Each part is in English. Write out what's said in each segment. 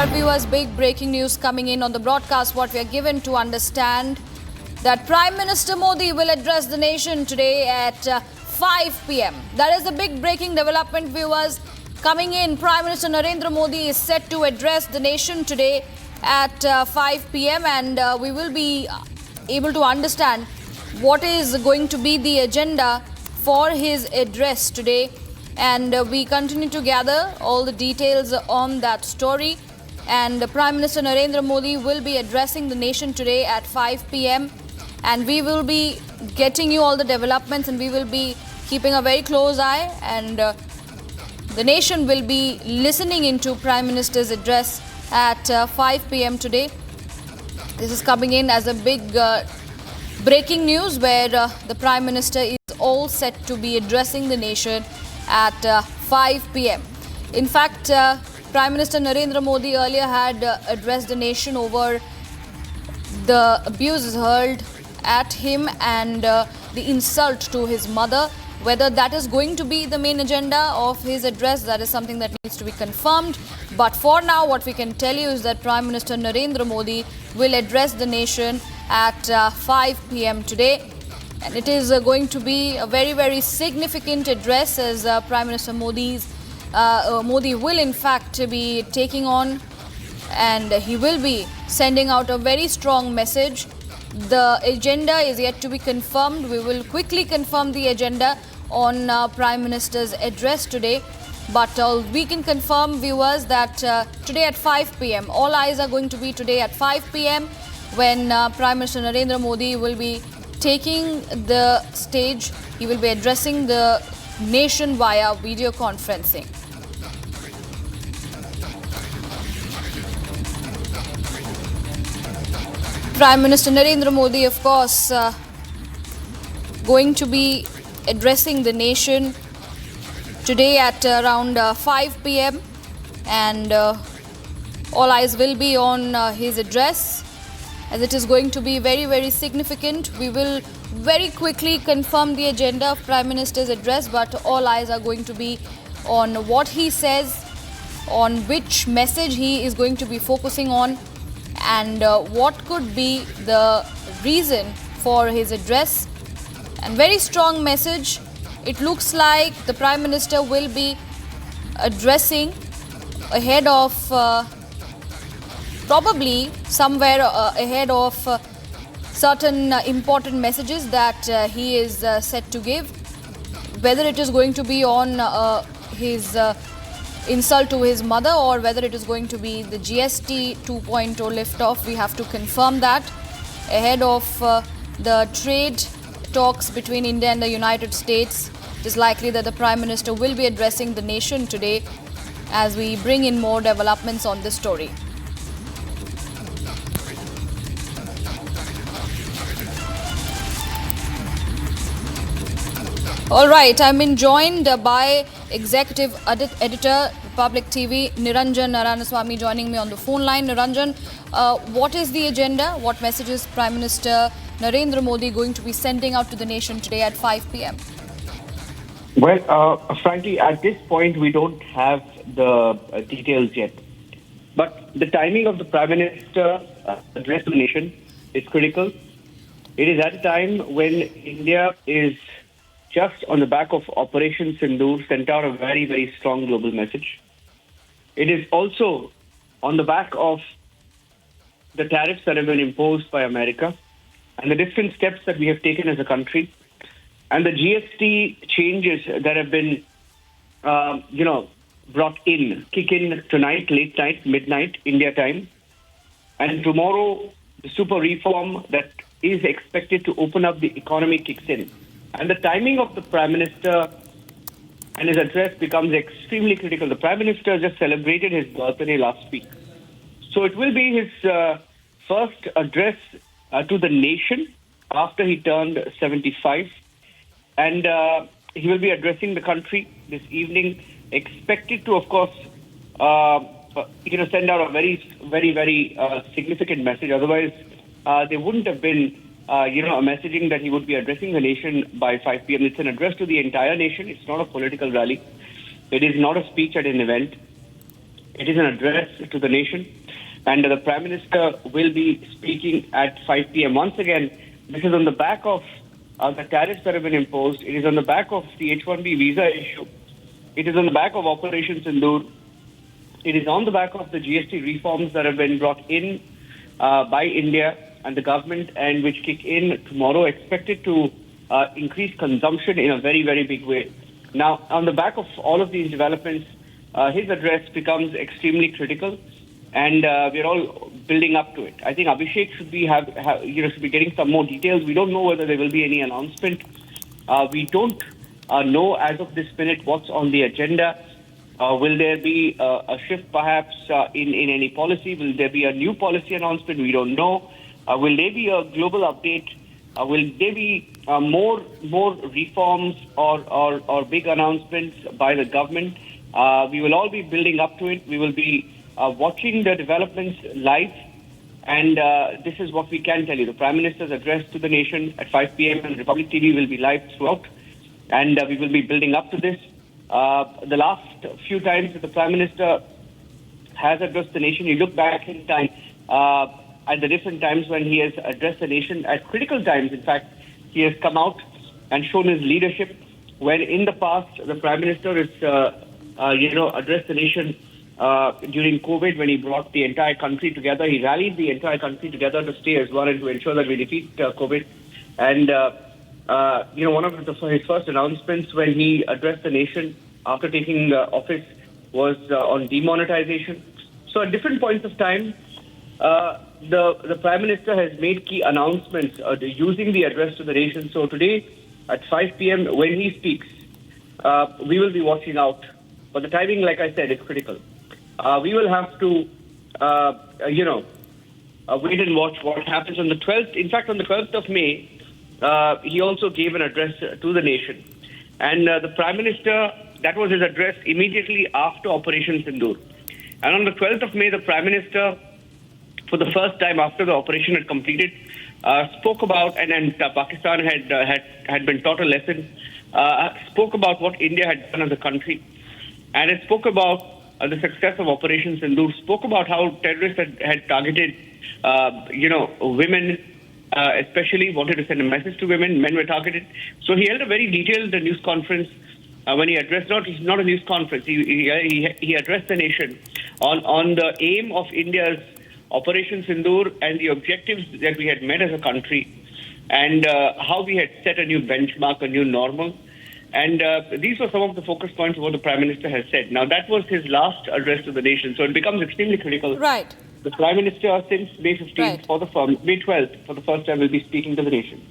Alright viewers, big breaking news coming in on the broadcast. What we are given to understand that Prime Minister Modi will address the nation today at 5 p.m. That is the big breaking development, viewers, coming in. Prime Minister Narendra Modi is set to address the nation today at 5 p.m. and we will be able to understand what is going to be the agenda for his address today. And we continue to gather all the details on that story. And Prime Minister Narendra Modi will be addressing the nation today at 5 p.m. And we will be getting you all the developments, and we will be keeping a very close eye. And the nation will be listening into Prime Minister's address at 5 p.m. today. This is coming in as a big breaking news where the Prime Minister is all set to be addressing the nation at 5 p.m. In fact, Prime Minister Narendra Modi earlier had addressed the nation over the abuses hurled at him and the insult to his mother. Whether that is going to be the main agenda of his address, that is something that needs to be confirmed. But for now, what we can tell you is that Prime Minister Narendra Modi will address the nation at 5 p.m. today. And it is going to be a very, very significant address, as Prime Minister Modi will in fact be taking on, and he will be sending out a very strong message. The agenda is yet to be confirmed. We will quickly confirm the agenda on Prime Minister's address today. But we can confirm, viewers, that today at 5 p.m. all eyes are going to be today at 5 p.m. when Prime Minister Narendra Modi will be taking the stage. He will be addressing the nation via video conferencing. Prime Minister Narendra Modi, of course, going to be addressing the nation today at around 5 p.m. and all eyes will be on his address, as it is going to be very, very significant. We will very quickly confirm the agenda of Prime Minister's address, but all eyes are going to be on what he says, on which message he is going to be focusing on, and what could be the reason for his address. And very strong message. It looks like the Prime Minister will be addressing ahead of probably somewhere ahead of certain important messages that he is set to give. Whether it is going to be on his insult to his mother, or whether it is going to be the GST 2.0 liftoff, we have to confirm that ahead of the trade talks between India and the United States. It is likely that the Prime Minister will be addressing the nation today, as we bring in more developments on this story. All right, I'm being joined by Executive Editor, Republic TV, Niranjan Narayanaswamy, joining me on the phone line. Niranjan, what is the agenda? What messages Prime Minister Narendra Modi going to be sending out to the nation today at 5 p.m.? Well, frankly, at this point, we don't have the details yet. But the timing of the Prime Minister address to the nation is critical. It is at a time when India is just on the back of Operation Sindoor sent out a very, very strong global message. It is also on the back of the tariffs that have been imposed by America and the different steps that we have taken as a country, and the GST changes that have been, brought in, kick in tonight, late night, midnight, India time. And tomorrow, the super reform that is expected to open up the economy kicks in. And the timing of the Prime Minister and his address becomes extremely critical. The Prime Minister just celebrated his birthday last week. So it will be his first address to the nation after he turned 75. And he will be addressing the country this evening, expected to, of course, send out a very, very, very significant message. Otherwise, there wouldn't have been a messaging that he would be addressing the nation by 5 p.m. It's an address to the entire nation. It's not a political rally. It is not a speech at an event. It is an address to the nation, and the Prime Minister will be speaking at 5 p.m. Once again, this is on the back of the tariffs that have been imposed. It is on the back of the H-1B visa issue. It is on the back of Operation Sindoor. It is on the back of the GST reforms that have been brought in by India and the government, and which kick in tomorrow, expected to increase consumption in a very, very big way. Now, on the back of all of these developments, his address becomes extremely critical, and we're all building up to it. I think Abhishek should be should be getting some more details. We don't know whether there will be any announcement. We don't know as of this minute what's on the agenda. Will there be a shift perhaps in any policy? Will there be a new policy announcement? We don't know. Will there be a global update? Will there be more reforms or big announcements by the government? We will all be building up to it. We will be watching the developments live. And this is what we can tell you. The Prime Minister's address to the nation at 5 p.m. and Republic TV will be live throughout. And we will be building up to this. The last few times that the Prime Minister has addressed the nation, you look back in time at the different times when he has addressed the nation, at critical times, in fact, he has come out and shown his leadership. When in the past, the Prime Minister is, addressed the nation during COVID, when he brought the entire country together. He rallied the entire country together to stay as one and to ensure that we defeat COVID. And one of his first announcements when he addressed the nation after taking office was on demonetization. So at different points of time, the Prime Minister has made key announcements using the address to the nation. So today at 5 p.m. when he speaks, we will be watching out. But the timing, like I said, is critical. We will have to, wait and watch what happens on the 12th. In fact, on the 12th of May, he also gave an address to the nation. And the Prime Minister, that was his address immediately after Operation Sindoor. And on the 12th of May, the Prime Minister, for the first time after the operation had completed, spoke about, and Pakistan had been taught a lesson, spoke about what India had done as a country. And it spoke about the success of Operation Sindoor, spoke about how terrorists had targeted, women, especially wanted to send a message to women. Men were targeted. So he held a very detailed news conference when he addressed, not a news conference, he addressed the nation on the aim of India's Operation Sindoor and the objectives that we had met as a country, and how we had set a new benchmark, a new normal. And these were some of the focus points of what the Prime Minister has said. Now, that was his last address to the nation, so it becomes extremely critical. Right. The Prime Minister, since May 15th, Right. May 12th, for the first time, will be speaking to the nation.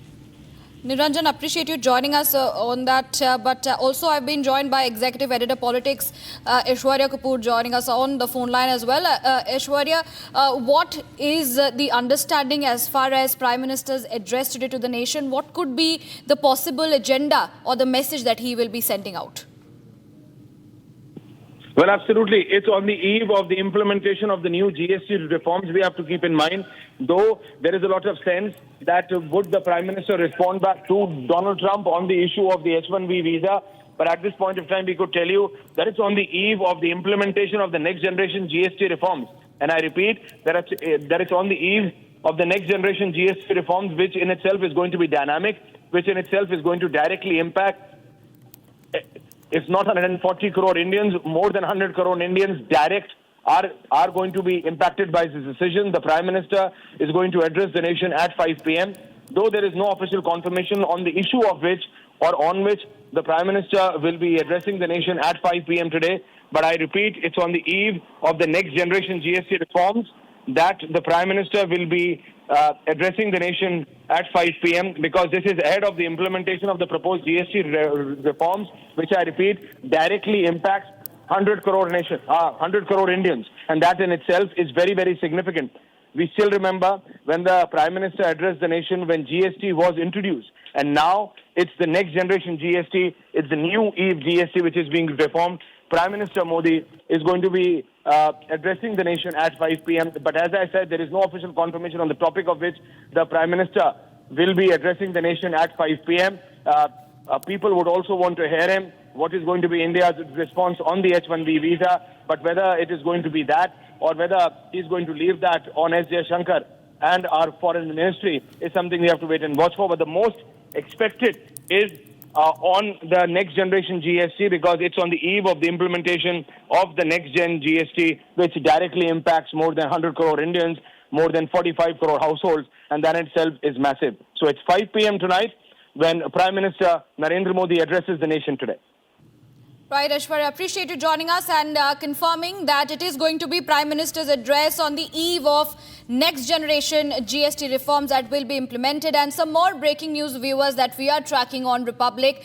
Niranjan, appreciate you joining us on that. But also I've been joined by Executive Editor Politics, Aishwarya Kapoor, joining us on the phone line as well. Aishwarya, what is the understanding as far as Prime Minister's address today to the nation? What could be the possible agenda or the message that he will be sending out? Well, absolutely. It's on the eve of the implementation of the new GST reforms. We have to keep in mind, though there is a lot of sense that would the Prime Minister respond back to Donald Trump on the issue of the H-1B visa. But at this point of time, we could tell you that it's on the eve of the implementation of the next generation GST reforms. And I repeat that it's on the eve of the next generation GST reforms, which in itself is going to be dynamic, which in itself is going to directly impact, if not 140 crore Indians, more than 100 crore Indians direct are going to be impacted by this decision. The Prime Minister is going to address the nation at 5 p.m. Though there is no official confirmation on the issue of which or on which the Prime Minister will be addressing the nation at 5 p.m. today. But I repeat, it's on the eve of the next generation GST reforms that the Prime Minister will be addressing the nation at 5 p.m. because this is ahead of the implementation of the proposed GST reforms, which I repeat, directly impacts 100 crore Indians. And that in itself is very, very significant. We still remember when the Prime Minister addressed the nation when GST was introduced. And now it's the next generation GST. It's the new Eve GST which is being reformed. Prime Minister Modi is going to be addressing the nation at 5 p.m. But as I said, there is no official confirmation on the topic of which the Prime Minister will be addressing the nation at 5 p.m. People would also want to hear him what is going to be India's response on the H-1B visa, but whether it is going to be that or whether he's going to leave that on S. Shankar and our foreign ministry is something we have to wait and watch for. But the most expected is on the next generation GST, because it's on the eve of the implementation of the next gen GST, which directly impacts more than 100 crore Indians, more than 45 crore households, and that itself is massive. So it's 5 p.m. tonight when Prime Minister Narendra Modi addresses the nation today. Right, Ashwarya, appreciate you joining us and confirming that it is going to be Prime Minister's address on the eve of next generation GST reforms that will be implemented. And some more breaking news, viewers, that we are tracking on Republic.